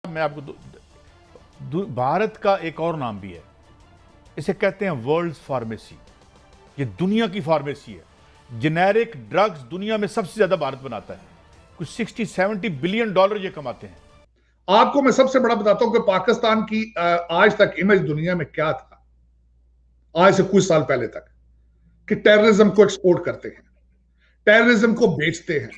मैं आपको भारत का एक और नाम भी है, इसे कहते हैं वर्ल्ड फार्मेसी। ये दुनिया की फार्मेसी है। जेनेरिक ड्रग्स दुनिया में सबसे ज्यादा भारत बनाता है। कुछ 60-70 बिलियन डॉलर ये कमाते हैं। आपको मैं सबसे बड़ा बताता हूं कि पाकिस्तान की आज तक इमेज दुनिया में क्या था, आज से कुछ साल पहले तक, कि टेररिज्म को एक्सपोर्ट करते हैं, टेररिज्म को बेचते हैं,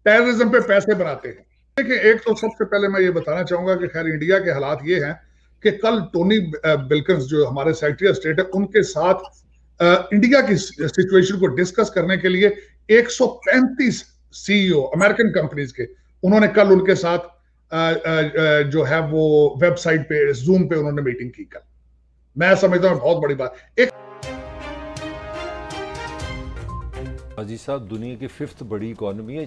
टेररिज्म पे पैसे बनाते हैं। देखिए, एक तो सबसे पहले मैं ये बताना चाहूंगा कि खैर इंडिया के हालात ये हैं कि कल टोनी बिल्किंस जो हमारे सेक्रेटरी ऑफ स्टेट है, उनके साथ इंडिया की सिचुएशन को डिस्कस करने के लिए 135 सीईओ अमेरिकन कंपनीज के, उन्होंने कल उनके साथ जो है वो वेबसाइट पे जूम पे उन्होंने मीटिंग की। कल मैं समझता हूं बहुत बड़ी बात। एक अजीज साहब, दुनिया की 5th बड़ी इकोनॉमी है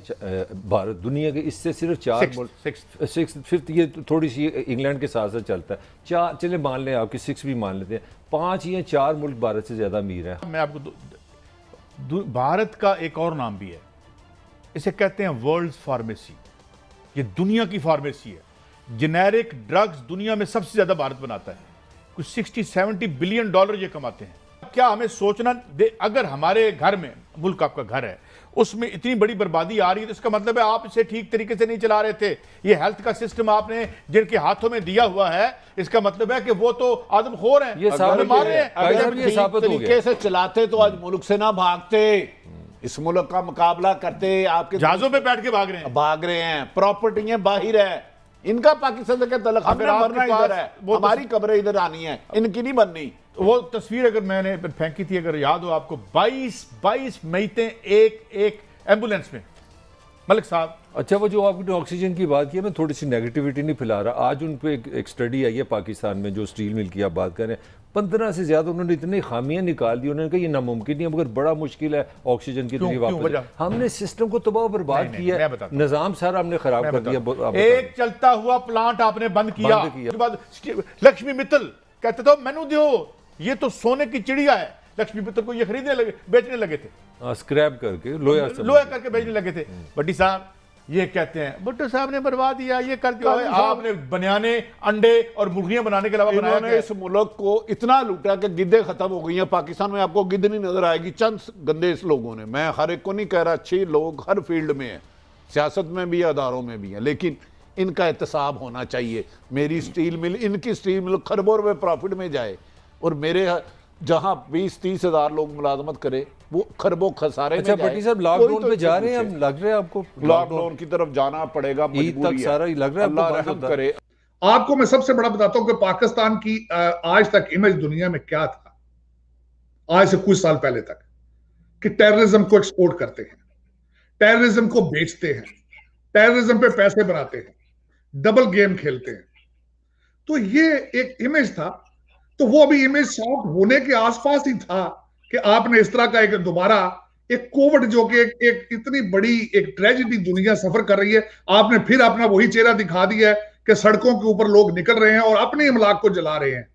भारत। दुनिया के इससे सिर्फ 4 5th, ये थोड़ी सी इंग्लैंड के साथ साथ चलता है। 4 चले मान लें, आपकी 6 भी मान लेते हैं, 5 या 4 मुल्क भारत से ज़्यादा अमीर हैं। मैं आपको भारत का एक और नाम भी है, इसे कहते हैं वर्ल्ड फार्मेसी। ये दुनिया की फार्मेसी है। जेनेरिक ड्रग्स दुनिया में सबसे ज्यादा भारत बनाता है। कुछ 60-70 बिलियन डॉलर ये कमाते हैं। क्या हमें सोचना दे, अगर हमारे घर में, मुल्क आपका घर है, उसमें इतनी बड़ी बर्बादी आ रही है तो इसका मतलब है आप इसे ठीक तरीके से नहीं चला रहे थे। ये हेल्थ का सिस्टम आपने जिनके हाथों में दिया हुआ है, इसका मतलब है कि वो तो आदमखोर हैं, ये साबित मार रहे हैं। अगर ये साबित हो गया तरीके से चलाते तो आज मुल्क से ना भागते, इस मुल्क का मुकाबला करते। आपके जहाजों पे बैठ के भाग रहे हैं, प्रॉपर्टियां बाहर है, इनका पाकिस्तान से क्या तलक? हमने मरना इधर है, हमारी कब्रें इधर आनी है, इनकी नहीं बननी। वो तस्वीर अगर मैंने फेंकी थी, अगर याद हो आपको, 22 मईतें एक एम्बुलेंस में, मलिक साहब। अच्छा, वो जो आपने ऑक्सीजन की बात की, मैं थोड़ी सी नेगेटिविटी नहीं फैला रहा। आज उन पे एक स्टडी आई है पाकिस्तान में, जो स्टील मिल की आप बात करें, 15 से ज्यादा उन्होंने इतनी खामियां निकाल दी। उन्होंने कहा ये नामुमकिन नहीं है, मगर बड़ा मुश्किल है ऑक्सीजन की तरफ वापस। हमने सिस्टम को तबाह बर्बाद किया, निजाम सारा हमने खराब कर दिया। एक चलता हुआ प्लांट आपने बंद किया। उसके बाद लक्ष्मी मित्तल कहते थे मैनू दो, ये तो सोने की चिड़िया है। लक्ष्मी मित्तल को ये खरीदने लगे, बेचने लगे थे, स्क्रैप करके लोहा करके बेचने लगे थे। भट्टी साहब ये कहते हैं भट्टो साहब ने बर्बाद दिया, ये कर दिया। आपने बनियाने, अंडे और मुर्गियां बनाने के अलावा इन्होंने इस मुल्क को इतना लूटा कि गिद्दे खत्म हो गई हैं। पाकिस्तान में आपको गिद्ध नहीं नजर आएगी, चंद गंदे इस लोगों ने। मैं हर एक को नहीं कह रहा, अच्छे लोग हर फील्ड में है, सियासत में भी, अदारों में भी है, लेकिन इनका एहतसाब होना चाहिए। मेरी स्टील मिल, इनकी स्टील मिल खरबों रुपए प्रॉफिट में जाए, और मेरे जहां 20-30 हजार लोग मुलाजमत करे, वो खरबों खसारे में जाए। भट्टी साहब, लॉकडाउन पे जा रहे हैं हम, लग रहा है आपको लॉकडाउन की तरफ जाना पड़ेगा, ईद तक सारा ही लग रहा है, अल्लाह रहम करे। आपको मैं सबसे बड़ा बताता हूं कि पाकिस्तान की आज तक इमेज दुनिया में क्या था, आज से कुछ साल पहले तक, कि टेररिज्म को एक्सपोर्ट करते हैं, टेररिज्म को बेचते हैं, टेररिज्म पे पैसे बनाते हैं, डबल गेम खेलते हैं। तो ये एक इमेज था। तो वो अभी इमेज सॉफ्ट होने के आसपास ही था कि आपने इस तरह का एक दोबारा एक कोविड, जो कि एक इतनी बड़ी एक ट्रेजेडी दुनिया सफर कर रही है, आपने फिर अपना वही चेहरा दिखा दिया है कि सड़कों के ऊपर लोग निकल रहे हैं और अपने इमलाक को जला रहे हैं।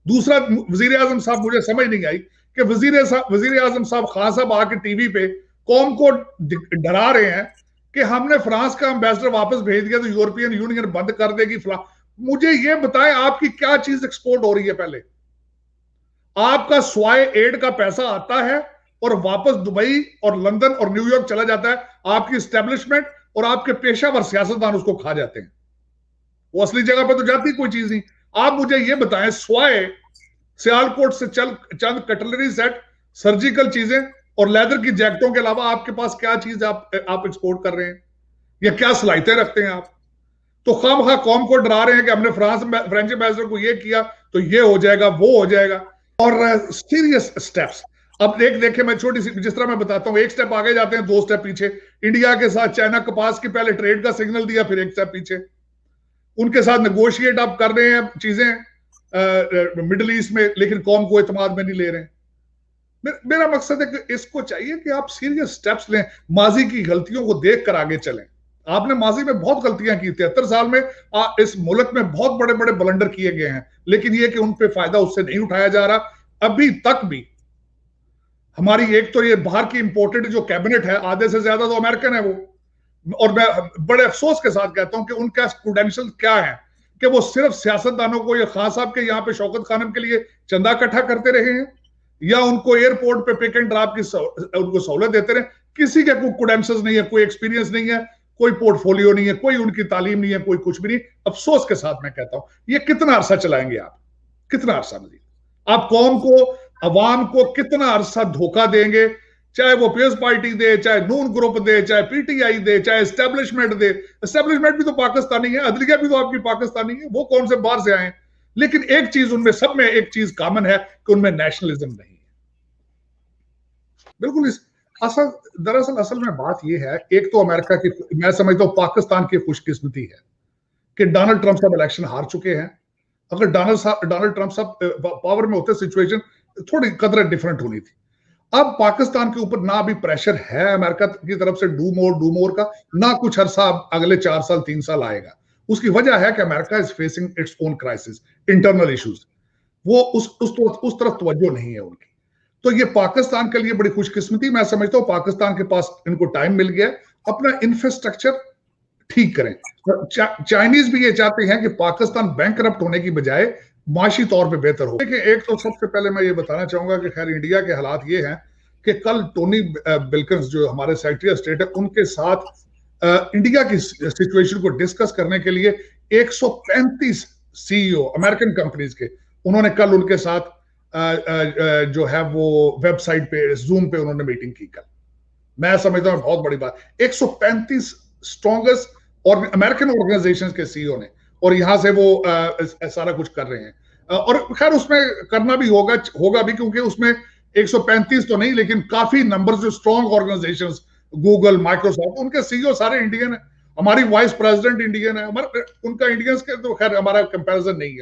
दूसरा, वजीर आजम साहब, मुझे समझ नहीं आई कि वजीर आजम साहब, खान साहब आके टीवी पे कौम को डरा रहे हैं कि हमने फ्रांस का एम्बेसडर वापस भेज दिया तो यूरोपियन यूनियन बंद कर देगी। मुझे यह बताएं, आपकी क्या चीज एक्सपोर्ट हो रही है? पहले आपका स्वाय एड का पैसा आता है और वापस दुबई और लंदन और न्यूयॉर्क चला जाता है। आपकी स्टैब्लिशमेंट और आपके पेशावर सियासतदान उसको खा जाते हैं। वो असली जगह पर तो जाती कोई चीज नहीं। आप मुझे यह बताएं, स्वाय सियालकोट से चंद कटलरी सेट, सर्जिकल चीजें और लेदर की जैकेटों के अलावा आपके पास क्या चीज आप एक्सपोर्ट कर रहे हैं, या क्या सलाहियतें रखते हैं आप? तो खामखा कौम को डरा रहे हैं कि हमने फ्रेंच एम्बेसडर को ये किया तो ये हो जाएगा, वो हो जाएगा। और सीरियस स्टेप्स अब देखे, मैं छोटी सी, जिस तरह मैं बताता हूं, एक स्टेप आगे जाते हैं, 2 स्टेप पीछे। इंडिया के साथ चाइना कपास की पहले ट्रेड का सिग्नल दिया, फिर एक स्टेप पीछे। उनके साथ नेगोशिएट आप कर रहे हैं चीजें मिडिल ईस्ट में, लेकिन कौम को एतमाद में नहीं ले रहे हैं। मेरा मकसद है कि इसको चाहिए कि आप सीरियस स्टेप्स लें, माजी की गलतियों को देख कर आगे चलें। आपने माजी में बहुत गलतियां की, 73 साल में इस मुल्क में बहुत बड़े बड़े ब्लंडर किए गए हैं, लेकिन यह कि उन पे फायदा उससे नहीं उठाया जा रहा अभी तक भी। हमारी एक तो ये बाहर की इंपोर्टेड जो कैबिनेट है, आधे से ज्यादा तो अमेरिकन है, वो और मैं बड़े अफसोस के साथ कहता हूं कि उनका क्रेडेंशियल क्या है कि वो सिर्फ सियासतदानों को या खान साहब के यहाँ पे शौकत खानम के लिए चंदा इकट्ठा करते रहे हैं या उनको एयरपोर्ट पे पिक एंड ड्रॉप की उनको सहूलत देते रहे। किसी के कोई क्रेडेंशियल्स नहीं है, कोई एक्सपीरियंस नहीं है, कोई पोर्टफोलियो नहीं है, कोई उनकी तालीम नहीं है, कोई कुछ भी नहीं। अफसोस के साथ मैं कहता हूं ये कितना अरसा चलाएंगे आप, कितना अरसा मजीद आप कौम को, अवाम को कितना अरसा धोखा देंगे? चाहे वो पीएस पार्टी दे, चाहे नून ग्रुप दे, चाहे पीटीआई दे, चाहे एस्टेब्लिशमेंट दे। एस्टेब्लिशमेंट भी तो पाकिस्तानी है, अदलिया भी तो आपकी पाकिस्तानी है, वो कौन से बाहर से आए? लेकिन एक चीज उनमें, सब में एक चीज कॉमन है कि उनमें नेशनलिज्म नहीं है। बिल्कुल दरअसल असल में बात यह है, एक तो अमेरिका की, मैं समझता हूं पाकिस्तान की खुशकिस्मती है कि डोनाल्ड ट्रंप साहब इलेक्शन हार चुके हैं। अगर डोनाल्ड ट्रंप साहब पावर में होते, सिचुएशन थोड़ी कदर डिफरेंट होनी थी। अब पाकिस्तान के ऊपर ना अभी प्रेशर है अमेरिका की तरफ से डू मोर का, ना कुछ अरसा अगले 4 साल 3 साल आएगा। उसकी वजह है कि America is facing its own crisis, internal issues. वो उस तरफ तवज्जो नहीं है उनकी। तो ये पाकिस्तान के लिए बड़ी खुशकिस्मती मैं समझता हूँ। पाकिस्तान के पास इनको टाइम मिल गया अपना इंफ्रास्ट्रक्चर ठीक करें। चाइनीज भी ये चाहते हैं कि पाकिस्तान बैंकरप्ट होने की बजाय माशी तौर पे बेहतर हो। देखिए, एक तो सबसे पहले मैं ये बताना चाहूंगा कि खैर इंडिया के हालात ये हैं कि कल टोनी बिल्किंस जो हमारे सेक्रेटरी ऑफ स्टेट है, उनके साथ इंडिया की सिचुएशन को डिस्कस करने के लिए 135 सीईओ अमेरिकन कंपनीज के, उन्होंने कल उनके साथ जो है वो वेबसाइट पे, जूम पे उन्होंने मीटिंग की कल। मैं समझता हूँ बहुत बड़ी बात। 135 स्ट्रॉन्गेस्ट और अमेरिकन ऑर्गेनाइजेशंस के सीईओ ने, और यहां से वो सारा कुछ कर रहे हैं। और खैर उसमें करना भी होगा भी, क्योंकि उसमें 135 तो नहीं लेकिन काफी नंबर जो स्ट्रॉन्ग ऑर्गेनाइजेशंस, गूगल, माइक्रोसॉफ्ट, उनके सीईओ सारे इंडियन है। हमारी वाइस प्रेसिडेंट इंडियन है, उनका इंडियंस के तो खैर हमारा कंपैरिजन नहीं है।